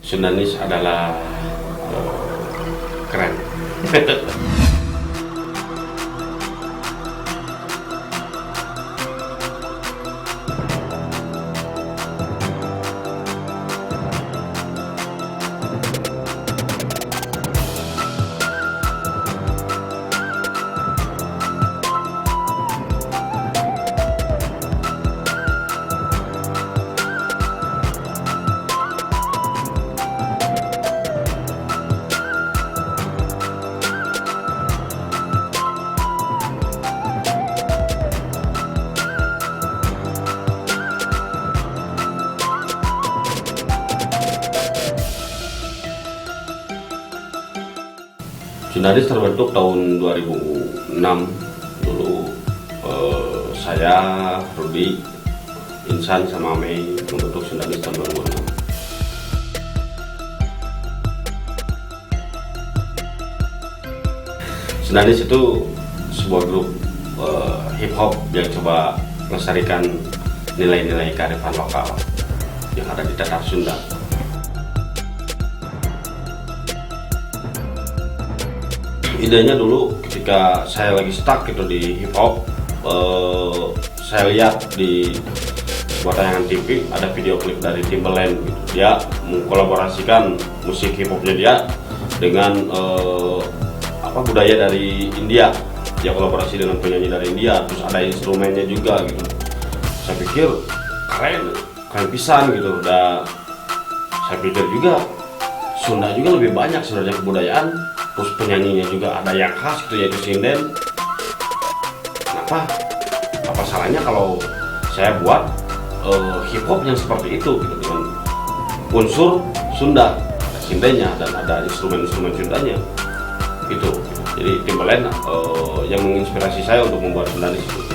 Sundanis adalah keren. Sundanis terbentuk tahun 2006 dulu. Saya, Rudi, Insan sama Mei membentuk Sundanis tahun 2006. Sundanis itu sebuah grup hip hop yang coba melestarikan nilai-nilai kearifan lokal yang ada di daerah Sunda. Idenya dulu ketika saya lagi stuck gitu di hip hop, saya lihat di sebuah tayangan TV ada video klip dari Timbaland gitu. Dia mengkolaborasikan musik hip hopnya dia dengan budaya dari India. Dia kolaborasi dengan penyanyi dari India, terus ada instrumennya juga gitu. Saya pikir keren pisan gitu. Dan saya pikir juga Sunda juga lebih banyak sebenarnya kebudayaan. Terus penyanyinya juga ada yang khas gitu, yaitu sinden. Kenapa? Apa salahnya kalau saya buat hip hop yang seperti itu gitu, dengan unsur Sunda, ada sindennya dan ada instrumen-instrumen Sundanya gitu. Jadi Timbaland yang menginspirasi saya untuk membuat Sundanis itu.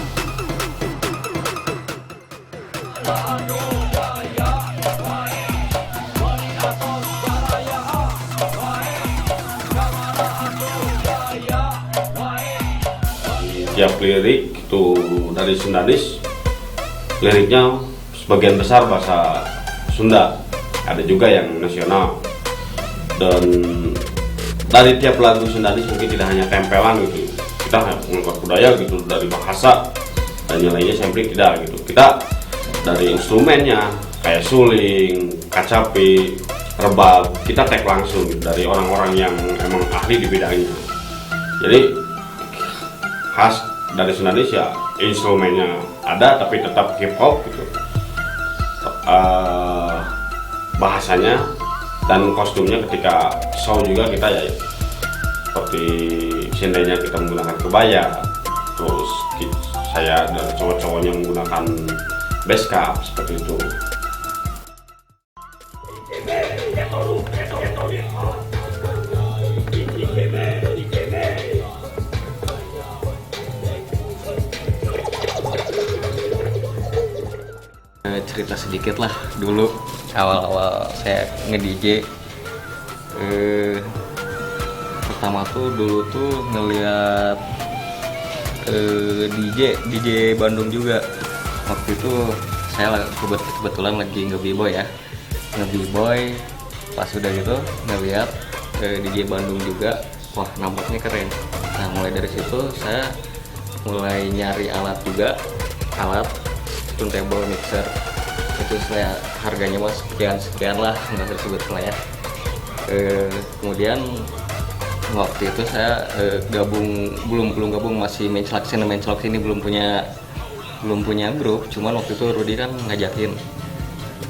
Tiap lirik itu dari Sundanis, liriknya sebagian besar bahasa Sunda, ada juga yang nasional. Dan dari tiap lagu Sundanis mungkin tidak hanya tempelan gitu, kita mengangkat budaya gitu dari bahasa dan nilainya sampling, tidak gitu. Kita dari instrumennya kayak suling, kacapi, rebab, kita tag langsung gitu, dari orang-orang yang emang ahli di bidangnya. Jadi khas dari Sundanis ya instrumennya ada tapi tetap hip hop gitu, bahasanya dan kostumnya ketika show juga kita ya seperti sindenya kita menggunakan kebaya, terus saya dan cowok-cowoknya menggunakan base cap seperti itu. Cerita sedikit lah, dulu awal-awal saya nge-DJ, pertama tuh dulu tuh ngeliat DJ Bandung juga. Waktu itu saya kebetulan lagi nge-b-boy ya, nge-b-boy, pas udah gitu ngeliat DJ Bandung juga, wah nampaknya keren. Nah mulai dari situ saya mulai nyari alat juga, alat turntable, mixer. Itu saya harganya mas sekian lah, nggak usah disebut lah ya. Kemudian waktu itu saya belum gabung, masih main celak sini, belum punya grup. Cuman waktu itu Rudi kan ngajakin,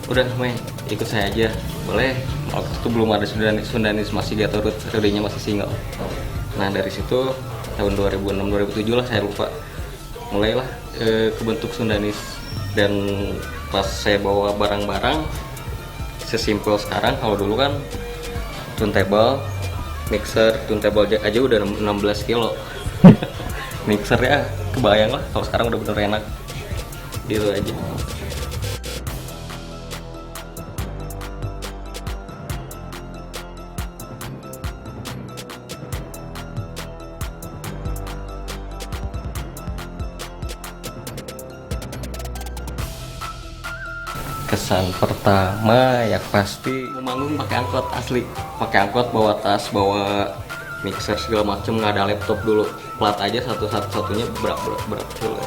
udah main ikut saya aja boleh. Waktu itu belum ada Sundanis, masih Gatorut, Rudinya masih single. Nah dari situ tahun 2006-2007 lah, saya lupa, mulailah kebentuk Sundanis. Dan pas saya bawa barang-barang sesimpel sekarang, kalau dulu kan turntable, mixer, turntable aja udah 16 kilo. Mixer ya kebayang lah, kalau sekarang udah bener enak gitu aja. kesan pertama ya pasti mau manggung pakai angkot asli, pakai angkot bawa tas, bawa mixer segala macem, nggak ada laptop dulu, plat aja satu-satunya berat kilo,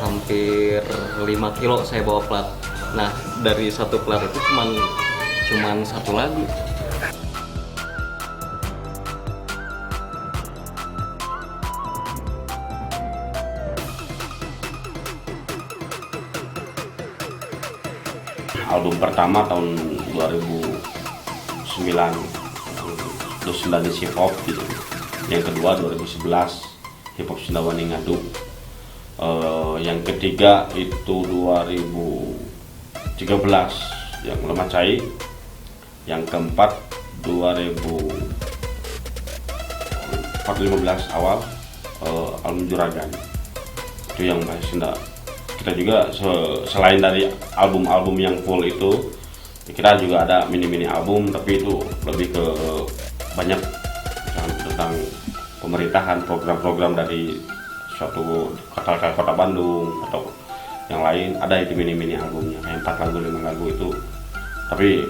hampir 5 kilo saya bawa plat. Nah dari satu plat itu cuman satu lagu. Album pertama tahun 2009 terus Sundanis Hip Hop gitu. Yang kedua 2011 Hip Hop Sunda Wani Ngadu. Yang ketiga itu 2013 yang Lemah Cai. Yang keempat 2015 awal album Juragan. Itu yang bahasa Sunda. Kita juga selain dari album-album yang full itu, kita juga ada mini-mini album, tapi itu lebih ke banyak tentang pemerintahan, program-program dari suatu kota Bandung atau yang lain, ada itu mini-mini albumnya kayak 4 lagu 5 lagu itu, tapi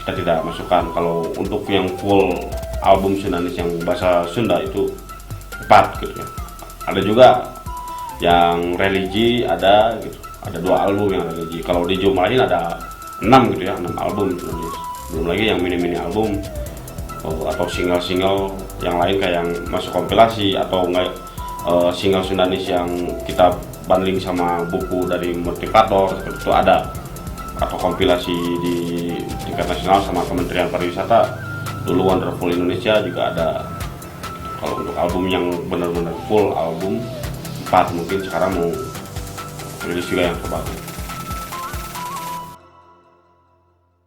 kita tidak masukkan. Kalau untuk yang full album Sundanis yang bahasa Sunda itu 4 gitu ya. Ada juga yang religi, ada gitu, ada 2 album yang religi. Kalau dijumlahin ada 6 gitu ya, 6 album Sundanis. Belum lagi yang mini-mini album atau single-single yang lain kayak yang masuk kompilasi atau enggak, single Sundanis yang kita bundling sama buku dari motivator itu ada, atau kompilasi di tingkat nasional sama Kementerian Pariwisata dulu Wonderful Indonesia juga ada. Kalau untuk album yang benar-benar full album 4, mungkin sekarang mau rilis juga yang terbaru.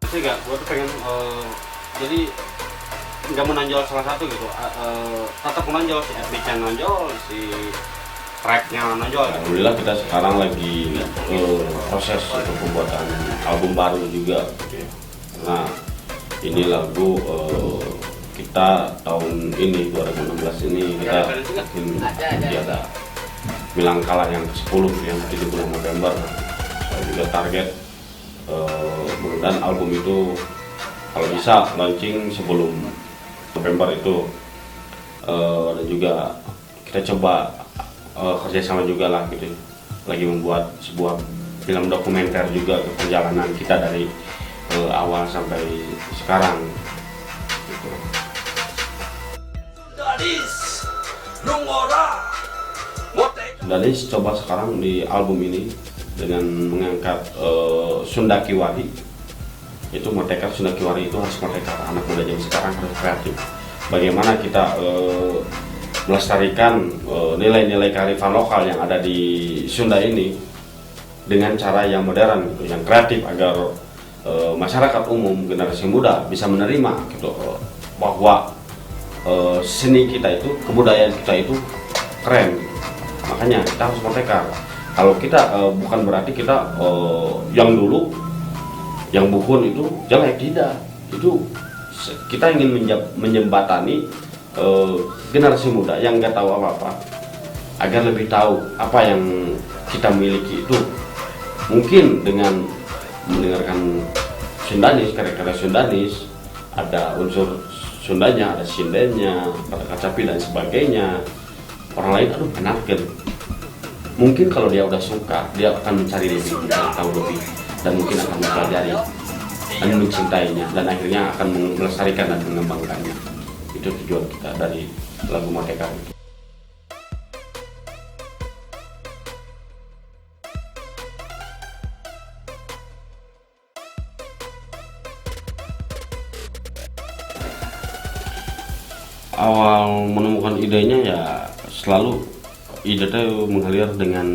Sih gak, gue tuh pengen jadi nggak menonjol salah satu gitu, tetap menonjol, si etniknya menonjol, si tracknya menonjol. Alhamdulillah kita sekarang lagi proses untuk pembuatan album baru juga gitu ya. Nah ini lagu kita tahun ini 2016 ini kita mungkin ada Milangkala yang ke-10 yang di bulan November. Saya juga target mudah-mudahan album itu kalau bisa launching sebelum November itu, dan juga kita coba kerjasama juga lah gitu, lagi membuat sebuah film dokumenter juga ke perjalanan kita dari awal sampai sekarang gitu. Sundanis coba sekarang di album ini dengan mengangkat Sunda Kiwari. Itu merdeka Sunda Kiwari itu harus merdeka, anak muda zaman sekarang harus kreatif. Bagaimana kita melestarikan nilai-nilai kearifan lokal yang ada di Sunda ini dengan cara yang modern gitu, yang kreatif, agar masyarakat umum, generasi muda bisa menerima gitu, bahwa seni kita itu, kebudayaan kita itu keren. Makanya kita harus merdeka. Kalau kita bukan berarti kita yang dulu, yang bukun itu jelek, tidak. Itu kita ingin menjembatani generasi muda yang nggak tahu apa-apa agar lebih tahu apa yang kita miliki itu. Mungkin dengan mendengarkan Sundanis, karya-karya Sundanis, ada unsur Sundanya, ada sindennya, kata kacapi dan sebagainya. Orang lain, aduh enakan. Mungkin kalau dia udah suka, dia akan mencari lebih, mencari tahu lebih, dan mungkin akan mempelajari dan mencintainya, dan akhirnya akan melestarikan dan mengembangkannya. Itu tujuan kita dari lagu Merdeka. Awal menemukan idenya ya selalu ide itu mengalir dengan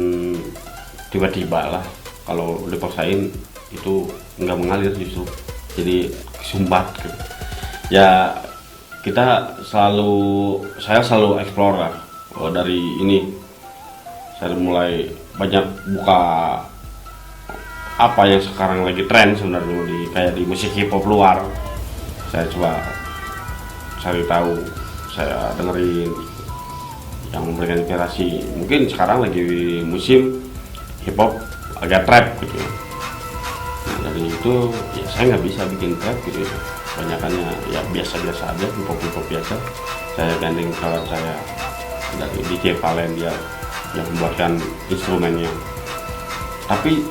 tiba-tiba lah. Kalau dipaksain itu nggak mengalir, justru jadi sumbat gitu. Ya saya selalu explore lah. Dari ini saya mulai banyak buka apa yang sekarang lagi tren sebenarnya kayak di musik hip hop luar. Saya coba cari tahu, saya dengerin yang memberikan inspirasi. Mungkin sekarang lagi musim hip hop agak trap gitu. Nah, dari itu ya saya nggak bisa bikin track gitu ya. Banyakannya ya biasa-biasa aja, hip-hop biasa. Saya gandeng kawan saya dari DJ Valen, dia yang membuatkan instrumennya. Tapi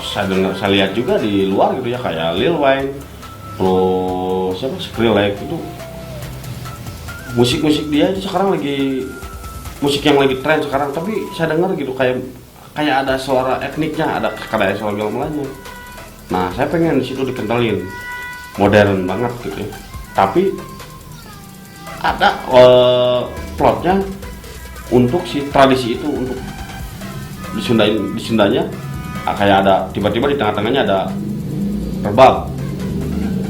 saya lihat juga di luar gitu ya, kayak Lil Wayne, terus siapa, Skrillex itu musik dia itu sekarang lagi musik yang lagi tren sekarang. Tapi saya dengar gitu kayak ada suara etniknya, ada suara gamelannya. Nah, saya pengen di situ dikentalin modern banget gitu ya. Tapi ada plotnya untuk si tradisi itu, untuk di Sundanya kayak ada tiba-tiba di tengah-tengahnya ada rebab.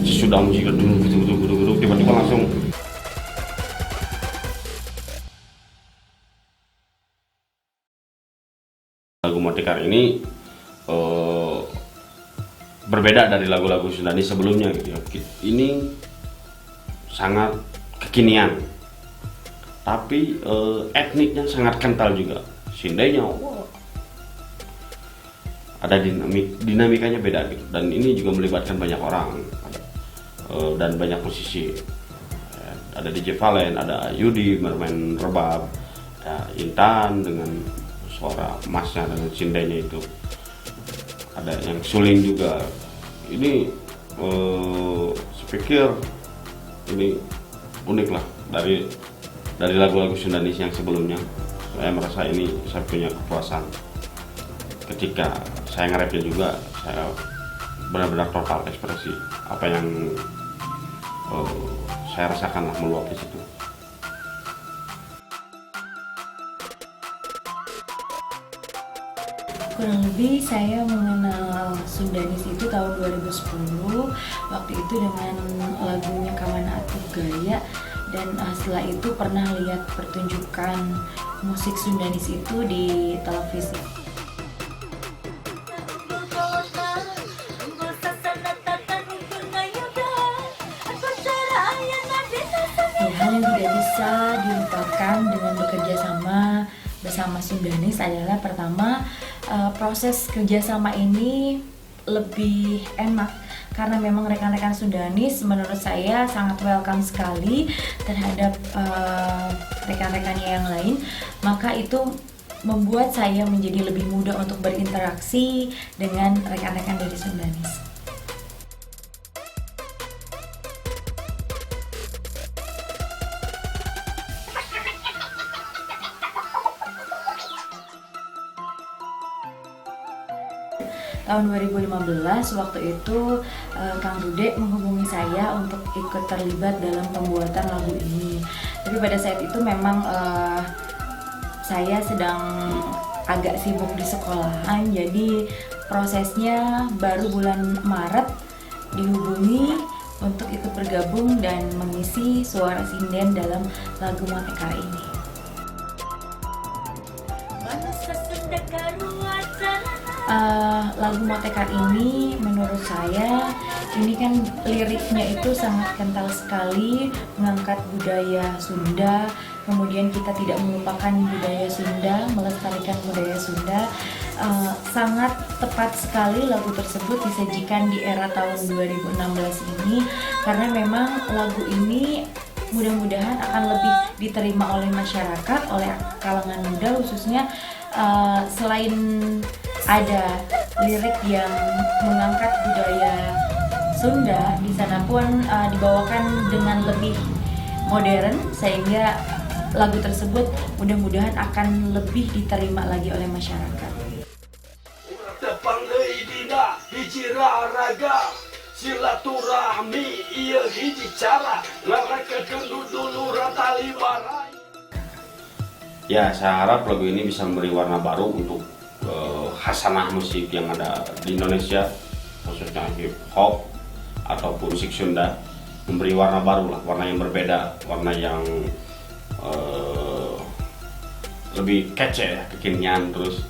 Sudah musik gitu tiba-tiba langsung lagu Motekar ini berbeda dari lagu-lagu Sundanis sebelumnya gitu ya. Ini sangat kekinian, tapi etniknya sangat kental juga. Sindainya ada dinamikanya beda gitu. Dan ini juga melibatkan banyak orang dan banyak musisi. Ada DJ Valen, ada Yudi bermain rebab, ada Intan dengan suara emasnya dan sindainya itu. Ada yang suling juga. Ini saya pikir ini unik lah dari lagu-lagu Sundanis yang sebelumnya. Saya merasa ini saya punya kepuasan ketika saya nge-rapnya juga. Saya benar-benar total ekspresi apa yang saya rasakan lah meluap di situ. Kurang lebih saya mengenal Sundanis itu tahun 2010, waktu itu dengan lagunya Kamana Atuh Gaya, dan setelah itu pernah lihat pertunjukan musik Sundanis itu di televisi. Ya, hal yang tidak bisa dilupakan dengan bekerja sama bersama Sundanis adalah pertama, proses kerjasama ini lebih enak karena memang rekan-rekan Sundanis menurut saya sangat welcome sekali terhadap rekan-rekannya yang lain, maka itu membuat saya menjadi lebih mudah untuk berinteraksi dengan rekan-rekan dari Sundanis. Tahun 2015 waktu itu Kang Rude menghubungi saya untuk ikut terlibat dalam pembuatan lagu ini. Tapi pada saat itu memang saya sedang agak sibuk di sekolahan, jadi prosesnya baru bulan Maret dihubungi untuk ikut bergabung dan mengisi suara sinden dalam lagu Motekar ini. Lagu Motekar ini menurut saya ini kan liriknya itu sangat kental sekali, mengangkat budaya Sunda, kemudian kita tidak melupakan budaya Sunda, melestarikan budaya Sunda. Sangat tepat sekali lagu tersebut disajikan di era tahun 2016 ini, karena memang lagu ini mudah-mudahan akan lebih diterima oleh masyarakat, oleh kalangan muda khususnya. Selain ada lirik yang mengangkat budaya Sunda, di sana pun dibawakan dengan lebih modern, sehingga lagu tersebut mudah-mudahan akan lebih diterima lagi oleh masyarakat. Silaturahmi ieu hiji cara ngarakeun dulu ratali barai. Ya, saya harap lagu ini bisa memberi warna baru untuk khasanah musik yang ada di Indonesia, khususnya hip hop ataupun musik Sunda. Memberi warna baru lah, warna yang berbeda, warna yang lebih kece ya, kekinian. Terus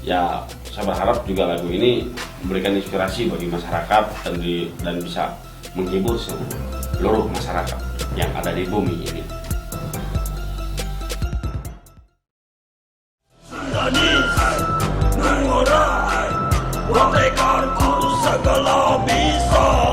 ya saya berharap juga lagu ini memberikan inspirasi bagi masyarakat dan bisa menghibur seluruh masyarakat yang ada di bumi ini. Sundanis, nu ngurai, bisa